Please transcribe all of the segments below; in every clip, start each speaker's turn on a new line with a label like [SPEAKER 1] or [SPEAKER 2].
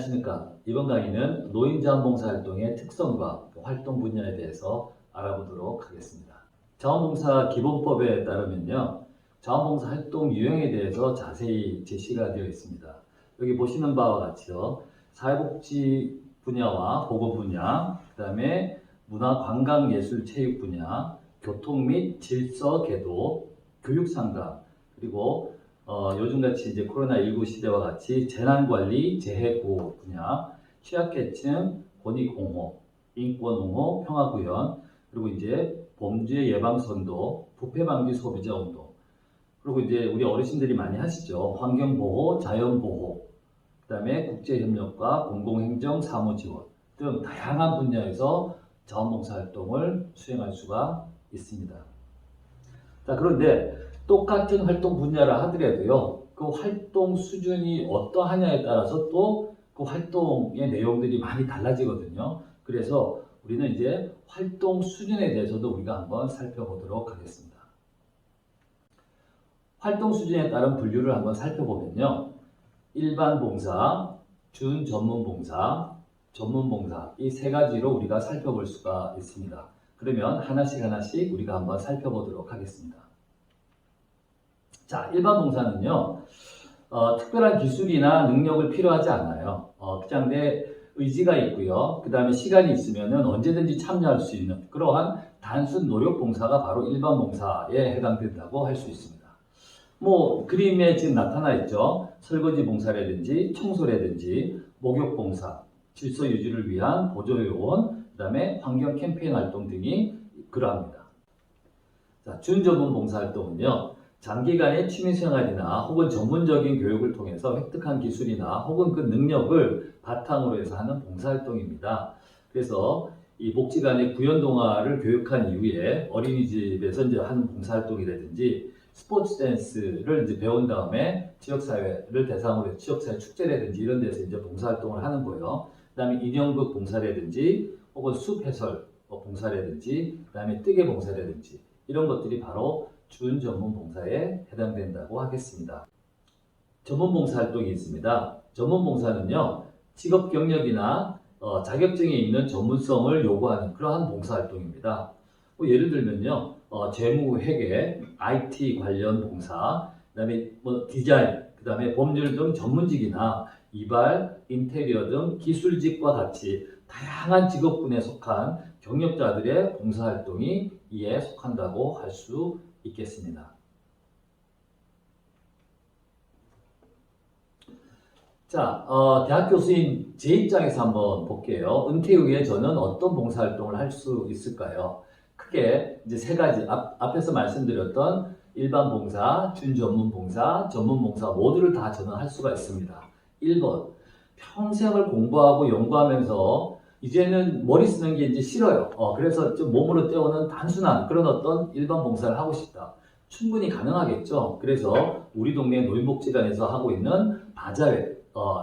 [SPEAKER 1] 안녕하십니까. 이번 강의는 노인자원봉사활동의 특성과 활동 분야에 대해서 알아보도록 하겠습니다. 자원봉사 기본법에 따르면요, 자원봉사 활동 유형에 대해서 자세히 제시가 되어 있습니다. 여기 보시는 바와 같이요, 사회복지 분야와 보건 분야, 그 다음에 문화, 관광, 예술, 체육 분야, 교통 및 질서, 계도, 교육 상담, 그리고 요즘같이 이제 코로나19 시대와 같이 재난관리, 재해구호 분야, 취약계층, 권익옹호, 인권옹호, 평화구현, 그리고 이제 범죄 예방선도, 부패방지 소비자운동, 그리고 이제 우리 어르신들이 많이 하시죠. 환경보호, 자연보호, 그 다음에 국제협력과 공공행정, 사무지원 등 다양한 분야에서 자원봉사활동을 수행할 수가 있습니다. 자, 그런데 똑같은 활동 분야라 하더라도요, 그 활동 수준이 어떠하냐에 따라서 또 그 활동의 내용들이 많이 달라지거든요. 그래서 우리는 이제 활동 수준에 대해서도 우리가 한번 살펴보도록 하겠습니다. 활동 수준에 따른 분류를 한번 살펴보면요, 일반 봉사, 준전문 봉사, 전문 봉사, 이 세 가지로 우리가 살펴볼 수가 있습니다. 그러면 하나씩 우리가 한번 살펴보도록 하겠습니다. 자, 일반 봉사는요, 특별한 기술이나 능력을 필요하지 않아요. 그냥 내 의지가 있고요. 그 다음에 시간이 있으면 언제든지 참여할 수 있는 그러한 단순 노력 봉사가 바로 일반 봉사에 해당된다고 할 수 있습니다. 뭐 그림에 지금 나타나 있죠. 설거지 봉사라든지 청소라든지 목욕 봉사, 질서 유지를 위한 보조요원, 그 다음에 환경 캠페인 활동 등이 그러합니다. 자, 준전문 봉사활동은요, 장기간의 취미생활이나 혹은 전문적인 교육을 통해서 획득한 기술이나 혹은 그 능력을 바탕으로 해서 하는 봉사활동입니다. 그래서 이 복지관의 구연동화를 교육한 이후에 어린이집에서 이제 하는 봉사활동이라든지 스포츠 댄스를 이제 배운 다음에 지역사회를 대상으로 해서 지역사회 축제라든지 이런 데서 이제 봉사활동을 하는 거예요. 그 다음에 인형극 봉사라든지 혹은 숲 해설 봉사라든지 그 다음에 뜨개 봉사라든지 이런 것들이 바로 준전문 봉사에 해당된다고 하겠습니다. 전문 봉사 활동이 있습니다. 전문 봉사는요, 직업 경력이나 자격증이 있는 전문성을 요구하는 그러한 봉사 활동입니다. 뭐 예를 들면요, 재무, 회계, IT 관련 봉사, 그다음에 뭐 디자인, 그다음에 법률 등 전문직이나 이발, 인테리어 등 기술직과 같이 다양한 직업군에 속한 경력자들의 봉사활동이 이에 속한다고 할 수 있겠습니다. 자, 대학 교수인 제 입장에서 한번 볼게요. 은퇴 후에 저는 어떤 봉사활동을 할 수 있을까요? 크게 이제 세 가지, 앞에서 말씀드렸던 일반 봉사, 준전문 봉사, 전문 봉사 모두를 다 저는 할 수가 있습니다. 1번, 평생을 공부하고 연구하면서 이제는 머리 쓰는 게 이제 싫어요. 그래서 좀 몸으로 때우는 단순한 그런 어떤 일반 봉사를 하고 싶다. 충분히 가능하겠죠. 그래서 우리 동네 노인복지관에서 하고 있는 바자회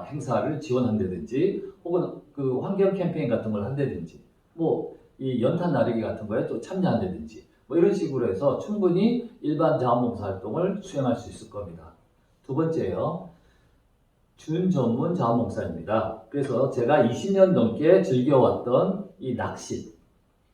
[SPEAKER 1] 행사를 지원한다든지 혹은 그 환경 캠페인 같은 걸 한다든지 뭐 이 연탄 나르기 같은 거에 또 참여한다든지 뭐 이런 식으로 해서 충분히 일반 자원봉사 활동을 수행할 수 있을 겁니다. 두 번째요. 준전문 자원봉사입니다. 그래서 제가 20년 넘게 즐겨왔던 이 낚시.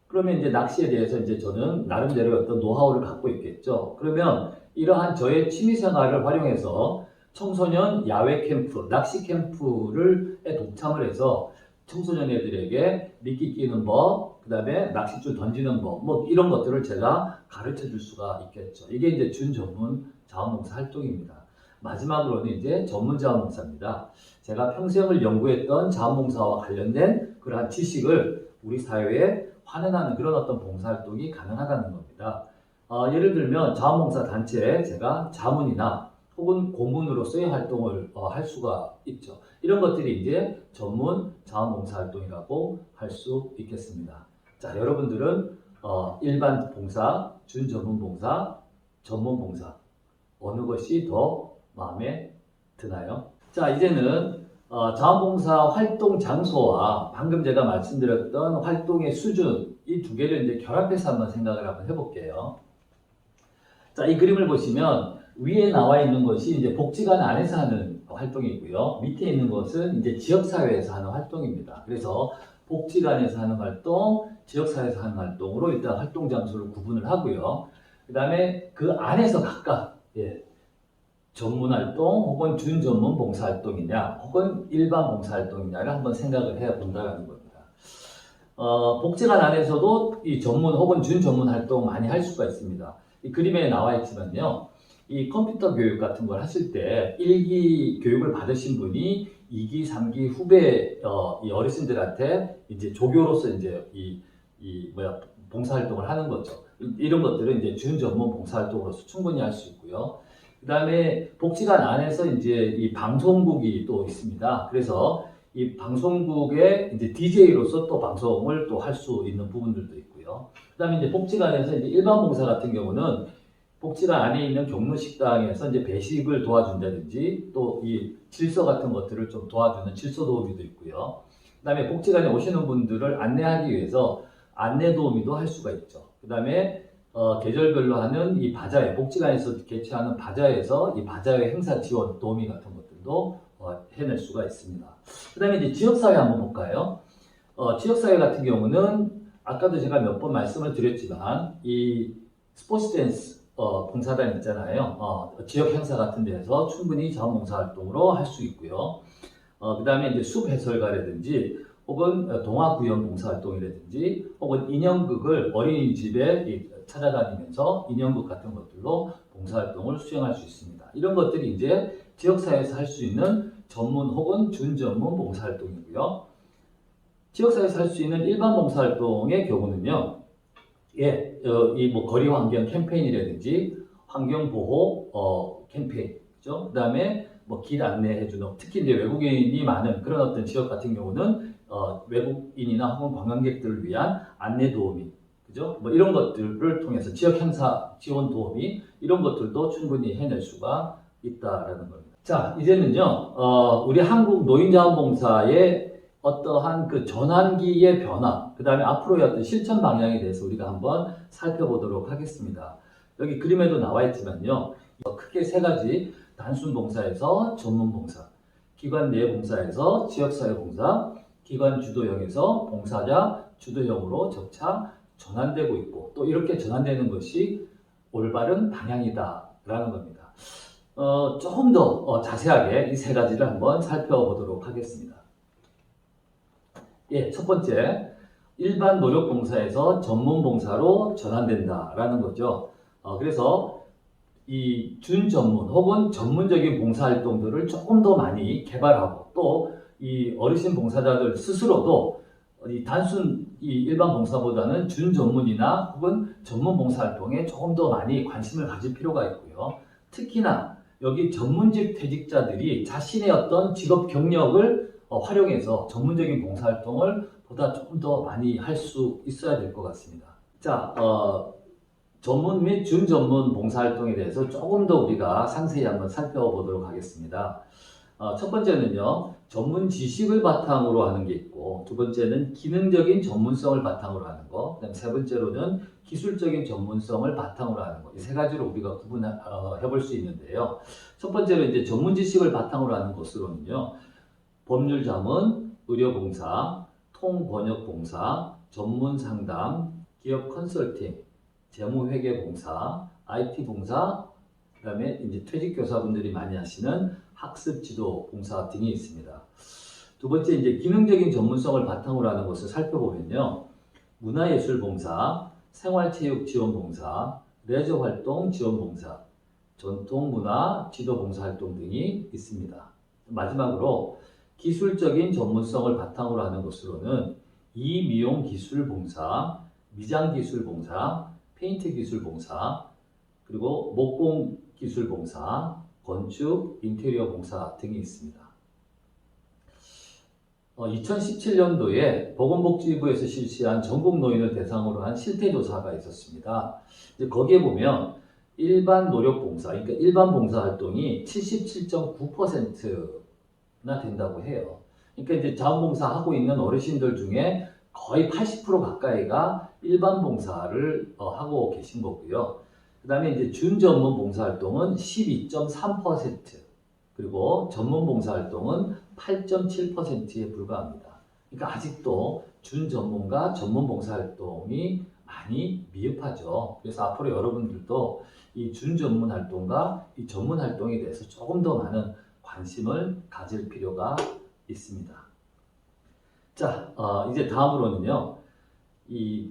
[SPEAKER 1] 그러면 이제 낚시에 대해서 이제 저는 나름대로 어떤 노하우를 갖고 있겠죠. 그러면 이러한 저의 취미생활을 활용해서 청소년 야외 캠프, 낚시 캠프에 동참을 해서 청소년 애들에게 미끼 끼는 법, 그 다음에 낚싯줄 던지는 법, 뭐 이런 것들을 제가 가르쳐 줄 수가 있겠죠. 이게 이제 준전문 자원봉사 활동입니다. 마지막으로는 이제 전문 자원봉사입니다. 제가 평생을 연구했던 자원봉사와 관련된 그러한 지식을 우리 사회에 환원하는 그런 어떤 봉사활동이 가능하다는 겁니다. 예를 들면 자원봉사 단체에 제가 자문이나 혹은 고문으로서의 활동을 할 수가 있죠. 이런 것들이 이제 전문 자원봉사 활동이라고 할 수 있겠습니다. 자, 여러분들은 일반 봉사, 준전문 봉사, 전문 봉사 어느 것이 더 마음에 드나요? 자, 이제는 자원봉사 활동 장소와 방금 제가 말씀드렸던 활동의 수준 이 두 개를 이제 결합해서 한번 생각을 한번 해볼게요. 자, 이 그림을 보시면 위에 나와 있는 것이 이제 복지관 안에서 하는 활동이고요. 밑에 있는 것은 이제 지역사회에서 하는 활동입니다. 그래서 복지관에서 하는 활동, 지역사회에서 하는 활동으로 일단 활동 장소를 구분을 하고요. 그 다음에 그 안에서 각각 전문 활동 혹은 준전문 봉사활동이냐 혹은 일반 봉사활동이냐를 한번 생각을 해 본다는 겁니다. 복지관 안에서도 이 전문 혹은 준전문 활동 많이 할 수가 있습니다. 이 그림에 나와 있지만요. 이 컴퓨터 교육 같은 걸 하실 때 1기 교육을 받으신 분이 2기, 3기 후배 이 어르신들한테 이제 조교로서 이제 봉사활동을 하는 거죠. 이런 것들은 이제 준전문 봉사활동으로서 충분히 할 수 있고요. 그 다음에 복지관 안에서 이제 이 방송국이 또 있습니다. 그래서 이 방송국의 이제 DJ로서 또 방송을 또 할 수 있는 부분들도 있고요. 그 다음에 이제 복지관에서 이제 일반 봉사 같은 경우는 복지관 안에 있는 경로식당에서 이제 배식을 도와준다든지 또 이 질서 같은 것들을 좀 도와주는 질서 도우미도 있고요. 그 다음에 복지관에 오시는 분들을 안내하기 위해서 안내 도우미도 할 수가 있죠. 그 다음에 계절별로 하는 이 바자회, 복지관에서 개최하는 바자회에서 이 바자회 행사 지원 도우미 같은 것들도 해낼 수가 있습니다. 그 다음에 이제 지역사회 한번 볼까요? 지역사회 같은 경우는 아까도 제가 몇 번 말씀을 드렸지만 이 스포츠 댄스 봉사단 있잖아요. 지역 행사 같은 데서 충분히 자원봉사활동으로 할 수 있고요. 그 다음에 이제 숲 해설가라든지 혹은 동화 구연 봉사활동이라든지 혹은 인형극을 어린이집에 찾아다니면서 인형극 같은 것들로 봉사활동을 수행할 수 있습니다. 이런 것들이 이제 지역사회에서 할 수 있는 전문 혹은 준전문 봉사활동이고요. 지역사회에서 할 수 있는 일반 봉사활동의 경우는요. 이 거리 환경 캠페인이라든지 환경 보호 캠페인, 그죠? 그다음에 길 안내해주는, 특히 이제 외국인이 많은 그런 어떤 지역 같은 경우는 외국인이나 혹은 관광객들을 위한 안내 도우미, 그죠? 이런 것들을 통해서 지역 행사 지원 도우미 이런 것들도 충분히 해낼 수가 있다라는 겁니다. 자, 이제는요, 우리 한국 노인자원봉사의 어떠한 그 전환기의 변화, 그 다음에 앞으로의 어떤 실천 방향에 대해서 우리가 한번 살펴보도록 하겠습니다. 여기 그림에도 나와 있지만요, 크게 세 가지, 단순 봉사에서 전문 봉사, 기관 내 봉사에서 지역사회 봉사, 기관 주도형에서 봉사자 주도형으로 점차 전환되고 있고, 또 이렇게 전환되는 것이 올바른 방향이다라는 겁니다. 조금 더 자세하게 이 세 가지를 한번 살펴보도록 하겠습니다. 첫 번째, 일반 노력봉사에서 전문봉사로 전환된다라는 거죠. 그래서 이 준전문 혹은 전문적인 봉사활동들을 조금 더 많이 개발하고 또 이 어르신 봉사자들 스스로도 이 단순 이 일반 봉사보다는 준전문이나 혹은 전문 봉사활동에 조금 더 많이 관심을 가질 필요가 있고요. 특히나 여기 전문직 퇴직자들이 자신의 어떤 직업 경력을 활용해서 전문적인 봉사활동을 보다 조금 더 많이 할 수 있어야 될 것 같습니다. 자, 전문 및 준전문 봉사활동에 대해서 조금 더 우리가 상세히 한번 살펴보도록 하겠습니다. 첫 번째는요, 전문 지식을 바탕으로 하는 게 있고, 두 번째는 기능적인 전문성을 바탕으로 하는 거, 그다음 세 번째로는 기술적인 전문성을 바탕으로 하는 거. 이 세 가지로 우리가 구분해 볼 수 있는데요. 첫 번째로 이제 전문 지식을 바탕으로 하는 것으로는요, 법률 자문, 의료 봉사, 통번역 봉사, 전문 상담, 기업 컨설팅, 재무회계 봉사, IT 봉사, 그다음에 이제 퇴직 교사분들이 많이 하시는 학습 지도 봉사 등이 있습니다. 두 번째 이제 기능적인 전문성을 바탕으로 하는 것을 살펴보면요. 문화예술 봉사, 생활체육 지원 봉사, 레저 활동 지원 봉사, 전통문화 지도 봉사 활동 등이 있습니다. 마지막으로 기술적인 전문성을 바탕으로 하는 것으로는 이미용 기술 봉사, 미장 기술 봉사, 페인트 기술 봉사, 그리고 목공 기술 봉사, 건축, 인테리어 봉사 등이 있습니다. 2017년도에 보건복지부에서 실시한 전국 노인을 대상으로 한 실태조사가 있었습니다. 이제 거기에 보면 일반 노력봉사, 그러니까 일반 봉사활동이 77.9%나 된다고 해요. 그러니까 이제 자원봉사하고 있는 어르신들 중에 거의 80% 가까이가 일반 봉사를 하고 계신 거고요. 그 다음에 이제 준전문 봉사활동은 12.3%, 그리고 전문 봉사활동은 8.7%에 불과합니다. 그러니까 아직도 준전문가 전문 봉사활동이 많이 미흡하죠. 그래서 앞으로 여러분들도 이 준전문 활동과 이 전문 활동에 대해서 조금 더 많은 관심을 가질 필요가 있습니다. 자, 이제 다음으로는요, 이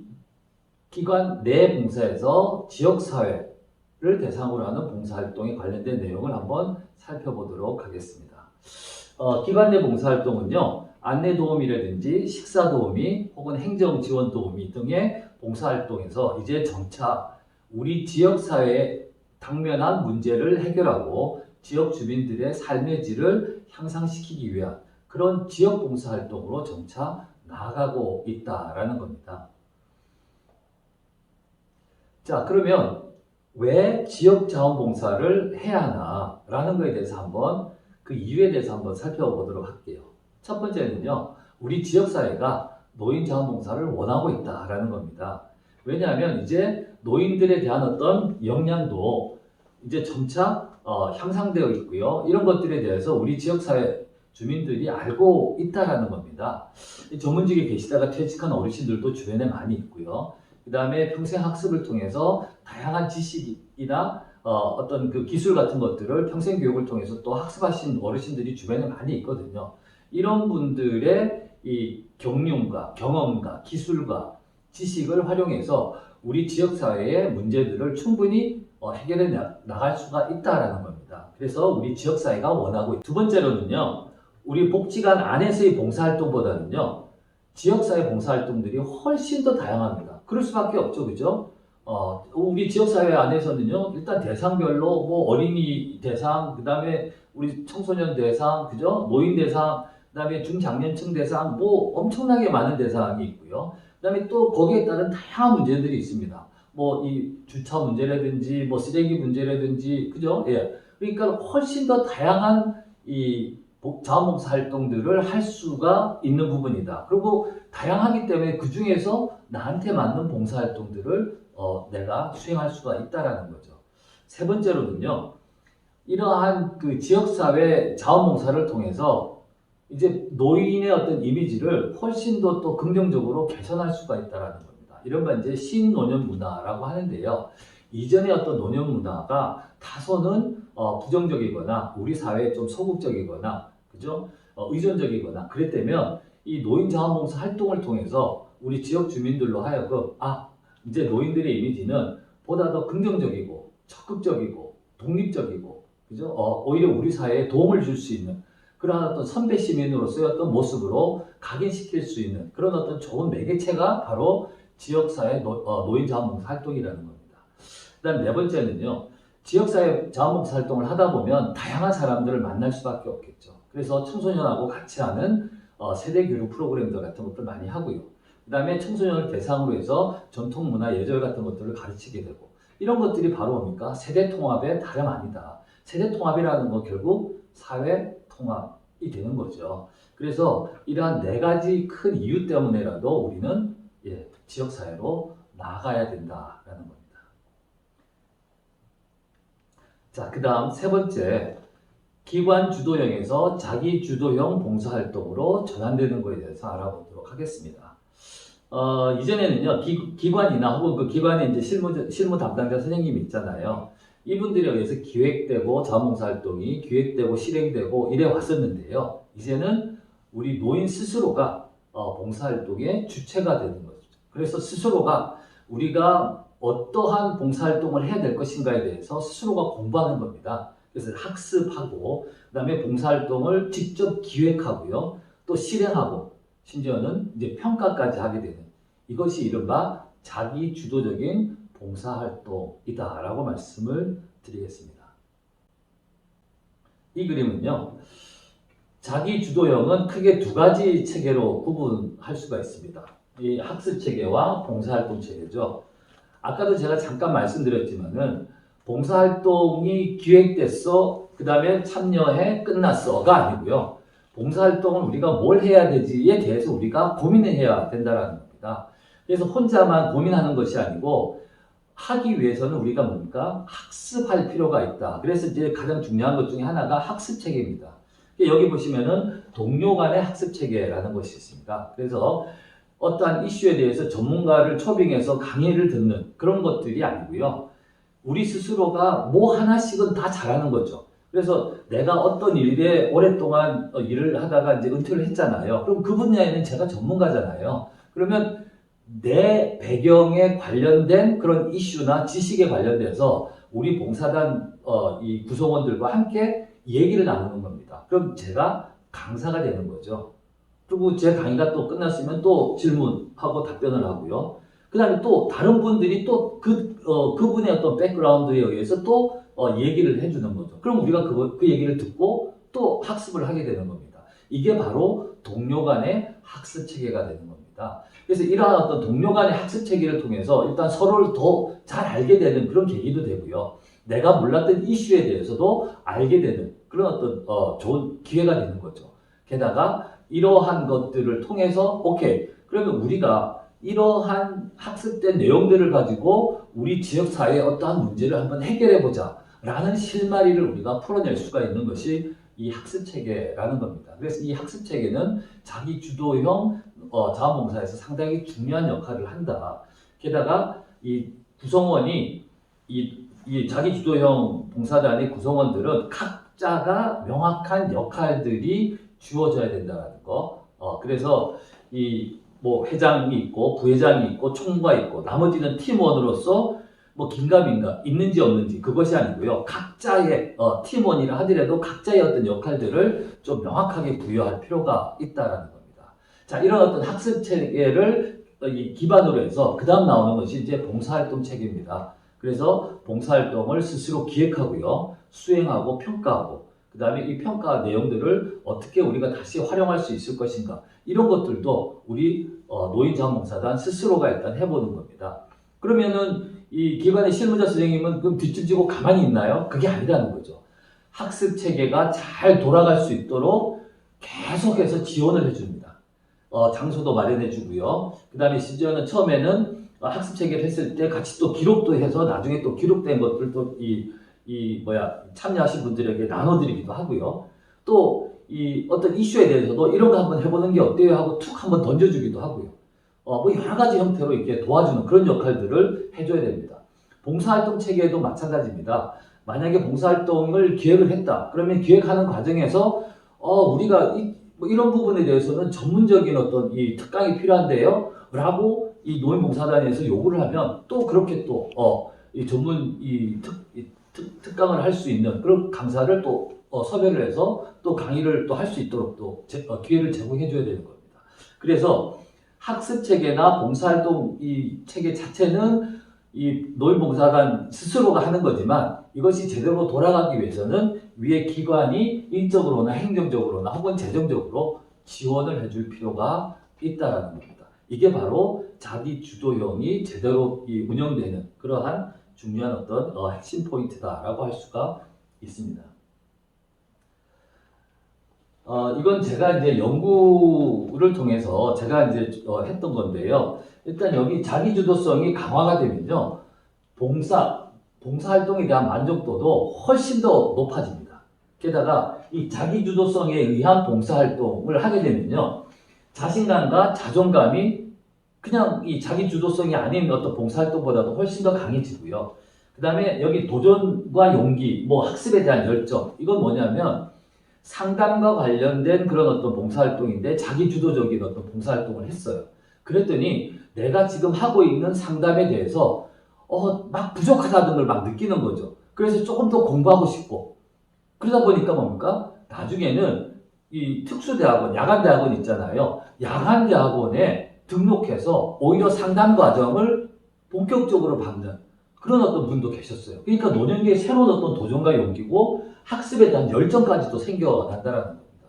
[SPEAKER 1] 기관 내 봉사에서 지역사회를 대상으로 하는 봉사활동에 관련된 내용을 한번 살펴보도록 하겠습니다. 기관 내 봉사활동은요, 안내도우미라든지 식사도우미 혹은 행정지원도우미 등의 봉사활동에서 이제 점차 우리 지역사회에 당면한 문제를 해결하고 지역 주민들의 삶의 질을 향상시키기 위한 그런 지역 봉사활동으로 점차 나아가고 있다라는 겁니다. 자, 그러면 왜 지역자원봉사를 해야 하나라는 것에 대해서 한번 그 이유에 대해서 한번 살펴보도록 할게요. 첫 번째는요, 우리 지역사회가 노인자원봉사를 원하고 있다라는 겁니다. 왜냐하면 이제 노인들에 대한 어떤 역량도 이제 점차 향상되어 있고요. 이런 것들에 대해서 우리 지역사회 주민들이 알고 있다라는 겁니다. 전문직에 계시다가 퇴직한 어르신들도 주변에 많이 있고요. 그 다음에 평생 학습을 통해서 다양한 지식이나 어떤 그 기술 같은 것들을 평생 교육을 통해서 또 학습하신 어르신들이 주변에 많이 있거든요. 이런 분들의 이 경륜과 경험과 기술과 지식을 활용해서 우리 지역사회의 문제들을 충분히 해결해 나갈 수가 있다라는 겁니다. 그래서 우리 지역사회가 원하고 있다. 두 번째로는요, 우리 복지관 안에서의 봉사활동보다는요, 지역사회 봉사활동들이 훨씬 더 다양합니다. 그럴 수밖에 없죠, 그죠? 우리 지역사회 안에서는요, 일단 대상별로 뭐 어린이 대상, 그 다음에 우리 청소년 대상, 그죠? 노인 대상, 그 다음에 중장년층 대상, 뭐 엄청나게 많은 대상이 있고요. 그 다음에 또 거기에 따른 다양한 문제들이 있습니다. 뭐 이 주차 문제라든지, 뭐 쓰레기 문제라든지, 그죠? 예. 그러니까 훨씬 더 다양한 이 자원봉사 활동들을 할 수가 있는 부분이다. 그리고 다양하기 때문에 그 중에서 나한테 맞는 봉사 활동들을 내가 수행할 수가 있다라는 거죠. 세 번째로는요, 이러한 그 지역사회 자원봉사를 통해서 이제 노인의 어떤 이미지를 훨씬 더 또 긍정적으로 개선할 수가 있다라는 겁니다. 이런 건 이제 신노년 문화라고 하는데요. 이전의 어떤 노년 문화가 다소는 부정적이거나 우리 사회에 좀 소극적이거나 그죠? 의존적이거나 그랬다면 이 노인 자원봉사 활동을 통해서 우리 지역 주민들로 하여금 이제 노인들의 이미지는 보다 더 긍정적이고 적극적이고 독립적이고 그죠? 오히려 우리 사회에 도움을 줄 수 있는 그런 어떤 선배 시민으로서의 어떤 모습으로 각인시킬 수 있는 그런 어떤 좋은 매개체가 바로 지역사회 노인 자원봉사 활동이라는 겁니다. 그다음 네 번째는요, 지역사회 자원봉사 활동을 하다 보면 다양한 사람들을 만날 수밖에 없겠죠. 그래서 청소년하고 같이 하는 세대교류 프로그램들 같은 것들 많이 하고요. 그 다음에 청소년을 대상으로 해서 전통문화 예절 같은 것들을 가르치게 되고 이런 것들이 바로 뭡니까? 세대통합의 다름 아니다. 세대통합이라는 건 결국 사회통합이 되는 거죠. 그래서 이러한 네 가지 큰 이유 때문에라도 우리는 지역사회로 나아가야 된다라는 겁니다. 자, 그 다음 세 번째, 기관 주도형에서 자기 주도형 봉사활동으로 전환되는 것에 대해서 알아보도록 하겠습니다. 이전에는요, 기관이나 혹은 그 기관에 이제 실무 담당자 선생님이 있잖아요. 이분들에 의해서 기획되고 자원봉사활동이 기획되고 실행되고 이래 왔었는데요. 이제는 우리 노인 스스로가 봉사활동의 주체가 되는 거죠. 그래서 스스로가 우리가 어떠한 봉사활동을 해야 될 것인가에 대해서 스스로가 공부하는 겁니다. 그래서 학습하고 그 다음에 봉사활동을 직접 기획하고요. 또 실행하고 심지어는 이제 평가까지 하게 되는 이것이 이른바 자기 주도적인 봉사활동이다라고 말씀을 드리겠습니다. 이 그림은요, 자기 주도형은 크게 두 가지 체계로 구분할 수가 있습니다. 이 학습 체계와 봉사활동 체계죠. 아까도 제가 잠깐 말씀드렸지만은 봉사활동이 기획됐어, 그 다음에 참여해, 끝났어가 아니고요. 봉사활동을 우리가 뭘 해야 되지에 대해서 우리가 고민을 해야 된다는 겁니다. 그래서 혼자만 고민하는 것이 아니고 하기 위해서는 우리가 뭡니까? 학습할 필요가 있다. 그래서 이제 가장 중요한 것 중에 하나가 학습 체계입니다. 여기 보시면은 동료 간의 학습 체계라는 것이 있습니다. 그래서 어떠한 이슈에 대해서 전문가를 초빙해서 강의를 듣는 그런 것들이 아니고요. 우리 스스로가 뭐 하나씩은 다 잘하는 거죠. 그래서 내가 어떤 일에 오랫동안 일을 하다가 이제 은퇴를 했잖아요. 그럼 그 분야에는 제가 전문가잖아요. 그러면 내 배경에 관련된 그런 이슈나 지식에 관련돼서 우리 봉사단 이 구성원들과 함께 얘기를 나누는 겁니다. 그럼 제가 강사가 되는 거죠. 그리고 제 강의가 또 끝났으면 또 질문하고 답변을 하고요. 그 다음에 또 다른 분들이 또 그분의 어떤 백그라운드에 의해서 또 얘기를 해주는 거죠. 그럼 우리가 그 얘기를 듣고 또 학습을 하게 되는 겁니다. 이게 바로 동료 간의 학습 체계가 되는 겁니다. 그래서 이러한 어떤 동료 간의 학습 체계를 통해서 일단 서로를 더 잘 알게 되는 그런 계기도 되고요. 내가 몰랐던 이슈에 대해서도 알게 되는 그런 어떤 좋은 기회가 되는 거죠. 게다가 이러한 것들을 통해서 오케이, 그러면 우리가 이러한 학습된 내용들을 가지고 우리 지역사회의 어떠한 문제를 한번 해결해보자 라는 실마리를 우리가 풀어낼 수가 있는 것이 이 학습체계라는 겁니다. 그래서 이 학습체계는 자기 주도형 자원봉사에서 상당히 중요한 역할을 한다. 게다가 이 구성원이 이 자기 주도형 봉사단의 구성원들은 각자가 명확한 역할들이 주어져야 된다는 거. 그래서 이 뭐 회장이 있고 부회장이 있고 총무가 있고 나머지는 팀원으로서 뭐 긴가민가 있는지 없는지 그것이 아니고요. 각자의 팀원이라 하더라도 각자의 어떤 역할들을 좀 명확하게 부여할 필요가 있다라는 겁니다. 자, 이런 어떤 학습 체계를 기반으로 해서 그 다음 나오는 것이 이제 봉사활동 체계입니다. 그래서 봉사활동을 스스로 기획하고요, 수행하고 평가하고, 그 다음에 이 평가 내용들을 어떻게 우리가 다시 활용할 수 있을 것인가, 이런 것들도 우리 노인자원봉사단 스스로가 일단 해보는 겁니다. 그러면은 이 기관의 실무자 선생님은 그럼 뒷짐지고 가만히 있나요? 그게 아니라는 거죠. 학습 체계가 잘 돌아갈 수 있도록 계속해서 지원을 해줍니다. 장소도 마련해 주고요. 그 다음에 심지어는 처음에는 학습 체계를 했을 때 같이 또 기록도 해서 나중에 또 기록된 것들도 참여하신 분들에게 나눠드리기도 하고요. 또 이 어떤 이슈에 대해서도 이런 거 한번 해보는 게 어때요 하고 툭 한번 던져주기도 하고요. 뭐 여러 가지 형태로 이렇게 도와주는 그런 역할들을 해줘야 됩니다. 봉사활동 체계도 마찬가지입니다. 만약에 봉사활동을 기획을 했다. 그러면 기획하는 과정에서 우리가 이런 부분에 대해서는 전문적인 어떤 이 특강이 필요한데요, 라고 이 노인봉사단에서 요구를 하면 또 그렇게 또 이 전문 특강을 할 수 있는 그런 강사를 또 섭외를 해서 또 강의를 또 할 수 있도록 또 기회를 제공해 줘야 되는 겁니다. 그래서 학습 체계나 봉사활동 이 체계 자체는 이 노인봉사단 스스로가 하는 거지만 이것이 제대로 돌아가기 위해서는 위에 기관이 인적으로나 행정적으로나 혹은 재정적으로 지원을 해줄 필요가 있다라는 겁니다. 이게 바로 자기 주도형이 제대로 운영되는 그러한 중요한 어떤 핵심 포인트다라고 할 수가 있습니다. 이건 제가 이제 연구를 통해서 제가 이제 했던 건데요. 일단 여기 자기 주도성이 강화가 되면요, 봉사활동에 대한 만족도도 훨씬 더 높아집니다. 게다가 이 자기 주도성에 의한 봉사활동을 하게 되면요, 자신감과 자존감이 그냥 이 자기 주도성이 아닌 어떤 봉사활동보다도 훨씬 더 강해지고요. 그 다음에 여기 도전과 용기, 뭐 학습에 대한 열정, 이건 뭐냐면 상담과 관련된 그런 어떤 봉사활동인데 자기 주도적인 어떤 봉사활동을 했어요. 그랬더니 내가 지금 하고 있는 상담에 대해서 막 부족하다는 걸 막 느끼는 거죠. 그래서 조금 더 공부하고 싶고, 그러다 보니까 뭡니까? 나중에는 이 특수대학원, 야간대학원 있잖아요. 야간대학원에 등록해서 오히려 상담 과정을 본격적으로 받는 그런 어떤 분도 계셨어요. 그러니까 노년기에 새로운 어떤 도전과 용기고 학습에 대한 열정까지도 생겨난다는 겁니다.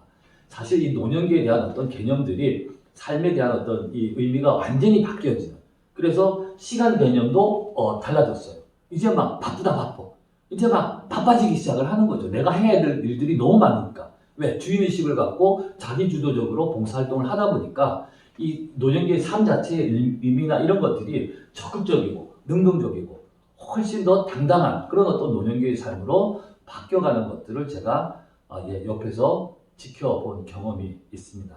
[SPEAKER 1] 사실 이 노년기에 대한 어떤 개념들이 삶에 대한 어떤 이 의미가 완전히 바뀌어지는, 그래서 시간 개념도 달라졌어요. 이제 막 바쁘다 바빠. 이제 막 바빠지기 시작을 하는 거죠. 내가 해야 될 일들이 너무 많으니까. 왜? 주인의식을 갖고 자기주도적으로 봉사활동을 하다 보니까 이 노년기의 삶 자체의 의미나 이런 것들이 적극적이고 능동적이고 훨씬 더 당당한 그런 어떤 노년기의 삶으로 바뀌어가는 것들을 제가 옆에서 지켜본 경험이 있습니다.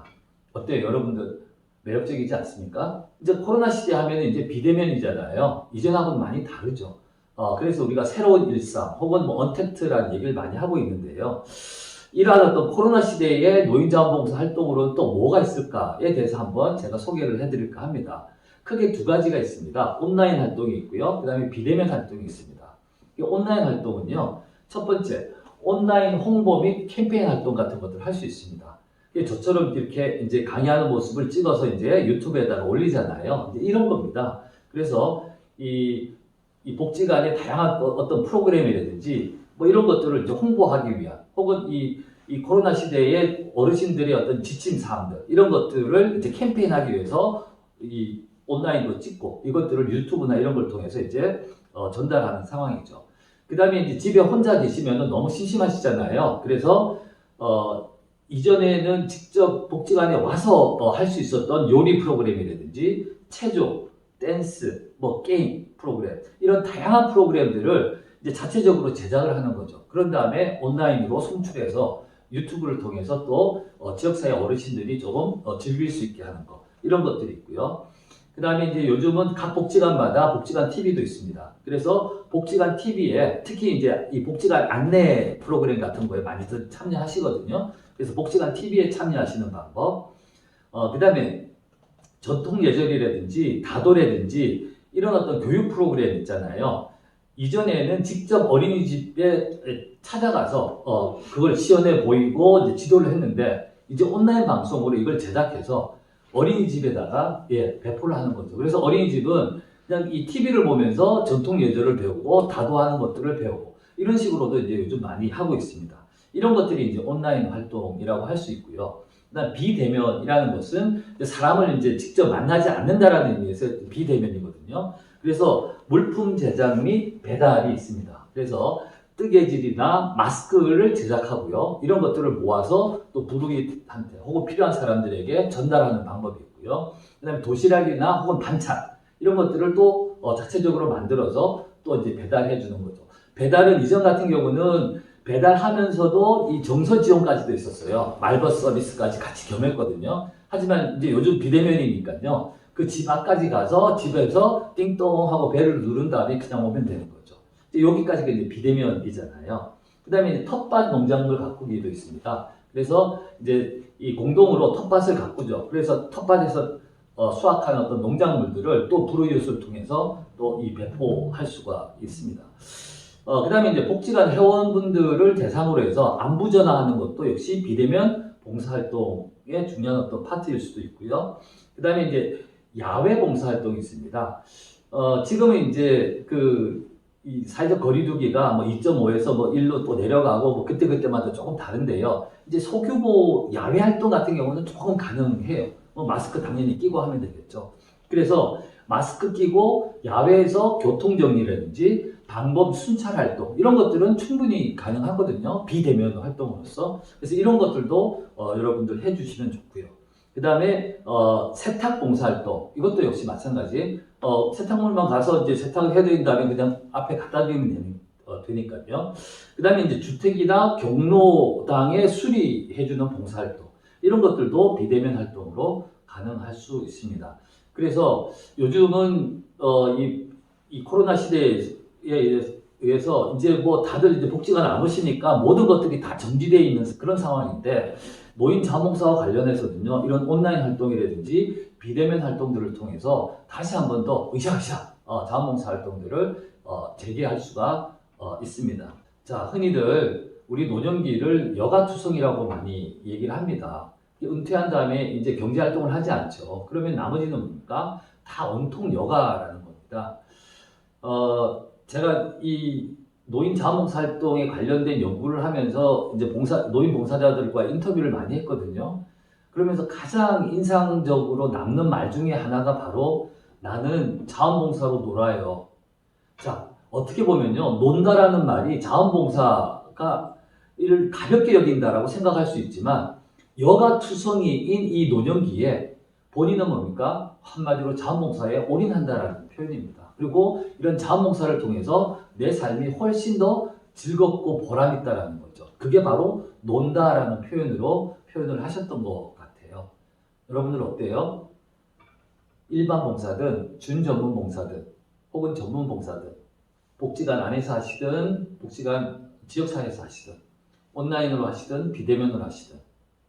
[SPEAKER 1] 어때요, 여러분들? 매력적이지 않습니까? 이제 코로나 시대 하면 이제 비대면이잖아요. 이전하고는 많이 다르죠. 그래서 우리가 새로운 일상 혹은 뭐 언택트라는 얘기를 많이 하고 있는데요. 이러한 어떤 코로나 시대의 노인자원봉사 활동으로는 또 뭐가 있을까에 대해서 한번 제가 소개를 해드릴까 합니다. 크게 두 가지가 있습니다. 온라인 활동이 있고요. 그 다음에 비대면 활동이 있습니다. 이 온라인 활동은요. 첫 번째, 온라인 홍보 및 캠페인 활동 같은 것들을 할 수 있습니다. 저처럼 이렇게 이제 강의하는 모습을 찍어서 이제 유튜브에다가 올리잖아요. 이제 이런 겁니다. 그래서 이 복지관의 다양한 어떤 프로그램이라든지 뭐 이런 것들을 이제 홍보하기 위한 혹은 이 코로나 시대의 어르신들의 어떤 지침 사항들 이런 것들을 이제 캠페인하기 위해서 이 온라인으로 찍고 이것들을 유튜브나 이런 걸 통해서 이제 전달하는 상황이죠. 그 다음에 이제 집에 혼자 계시면 너무 심심하시잖아요. 그래서 이전에는 직접 복지관에 와서 할 수 있었던 요리 프로그램이라든지 체조, 댄스, 뭐 게임 프로그램 이런 다양한 프로그램들을 이제 자체적으로 제작을 하는 거죠. 그런 다음에 온라인으로 송출해서 유튜브를 통해서 또 지역사회 어르신들이 조금 즐길 수 있게 하는 거 이런 것들이 있고요. 그 다음에 이제 요즘은 각 복지관마다 복지관 TV도 있습니다. 그래서 복지관 TV에 특히 이제 이 복지관 안내 프로그램 같은 거에 많이들 참여하시거든요. 그래서 복지관 TV에 참여하시는 방법. 그 다음에 전통 예절이라든지 다도라든지 이런 어떤 교육 프로그램 있잖아요. 이전에는 직접 어린이집에 찾아가서 그걸 시연해 보이고 이제 지도를 했는데 이제 온라인 방송으로 이걸 제작해서 어린이집에다가 배포를 하는 거죠. 그래서 어린이집은 그냥 이 TV를 보면서 전통 예절을 배우고 다도하는 것들을 배우고 이런 식으로도 이제 요즘 많이 하고 있습니다. 이런 것들이 이제 온라인 활동이라고 할 수 있고요. 그다음 비대면이라는 것은 사람을 이제 직접 만나지 않는다라는 의미에서 비대면이거든요. 그래서 물품 제작 및 배달이 있습니다. 그래서 뜨개질이나 마스크를 제작하고요. 이런 것들을 모아서 또 부르기한테 혹은 필요한 사람들에게 전달하는 방법이 있고요. 그 다음에 도시락이나 혹은 반찬 이런 것들을 또 자체적으로 만들어서 또 이제 배달해 주는 거죠. 배달은 이전 같은 경우는 배달하면서도 이 정서 지원까지도 있었어요. 말버스 서비스까지 같이 겸했거든요. 하지만 이제 요즘 비대면이니까요. 그 집 앞까지 가서 집에서 띵동 하고 배를 누른 다음에 그냥 오면 되는 거죠. 여기까지가 이제 비대면이잖아요. 그 다음에 텃밭 농작물 가꾸기도 있습니다. 그래서 이제 이 공동으로 텃밭을 가꾸죠. 그래서 텃밭에서 수확한 어떤 농작물들을 또 불우이웃을 통해서 또 이 배포할 수가 있습니다. 그 다음에 이제 복지관 회원분들을 대상으로 해서 안부 전화하는 것도 역시 비대면 봉사활동의 중요한 어떤 파트일 수도 있고요. 그 다음에 이제 야외 봉사활동이 있습니다. 지금은 이제 이 사회적 거리두기가 뭐 2.5에서 뭐 1로 또 내려가고 뭐 그때그때마다 조금 다른데요. 이제 소규모 야외 활동 같은 경우는 조금 가능해요. 뭐 마스크 당연히 끼고 하면 되겠죠. 그래서 마스크 끼고 야외에서 교통정리라든지 방법 순찰 활동 이런 것들은 충분히 가능하거든요. 비대면 활동으로서. 그래서 이런 것들도 여러분들 해주시면 좋고요. 그 다음에 세탁 봉사활동 이것도 역시 마찬가지. 세탁물만 가서 이제 세탁을 해드린 다음에 그냥 앞에 갖다 드리면 되니까요. 그 다음에 이제 주택이나 경로당에 수리해주는 봉사활동 이런 것들도 비대면 활동으로 가능할 수 있습니다. 그래서 요즘은 이 코로나 시대에 의해서 이제 뭐 다들 이제 복지관 안 오시니까 모든 것들이 다 정지되어 있는 그런 상황인데 노인 자원봉사와 관련해서는요 이런 온라인 활동이라든지 비대면 활동들을 통해서 다시 한 번 더 으쌰으쌰 자원봉사 활동들을 재개할 수가 있습니다. 자, 흔히들 우리 노년기를 여가투성이라고 많이 얘기를 합니다. 은퇴한 다음에 이제 경제활동을 하지 않죠. 그러면 나머지는 뭡니까? 다 온통 여가라는 겁니다. 제가 이 노인 자원봉사 활동에 관련된 연구를 하면서 이제 노인 봉사자들과 인터뷰를 많이 했거든요. 그러면서 가장 인상적으로 남는 말 중에 하나가 바로 나는 자원봉사로 놀아요. 자, 어떻게 보면요. 논다라는 말이 자원봉사가 이를 가볍게 여긴다라고 생각할 수 있지만 여가투성이인 이 노년기에 본인은 뭡니까? 한마디로 자원봉사에 올인한다라는 표현입니다. 그리고 이런 자원봉사를 통해서 내 삶이 훨씬 더 즐겁고 보람있다라는 거죠. 그게 바로 논다라는 표현을 하셨던 것 같아요. 여러분들 어때요? 일반 봉사든 준전문 봉사든 혹은 전문 봉사든 복지관 안에서 하시든 복지관 지역사회에서 하시든 온라인으로 하시든 비대면으로 하시든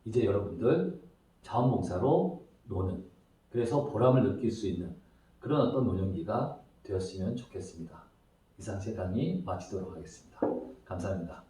[SPEAKER 1] 이제 여러분들 자원봉사로 노는, 그래서 보람을 느낄 수 있는 그런 어떤 노년기가 되었으면 좋겠습니다. 이상 제 강의 마치도록 하겠습니다. 감사합니다.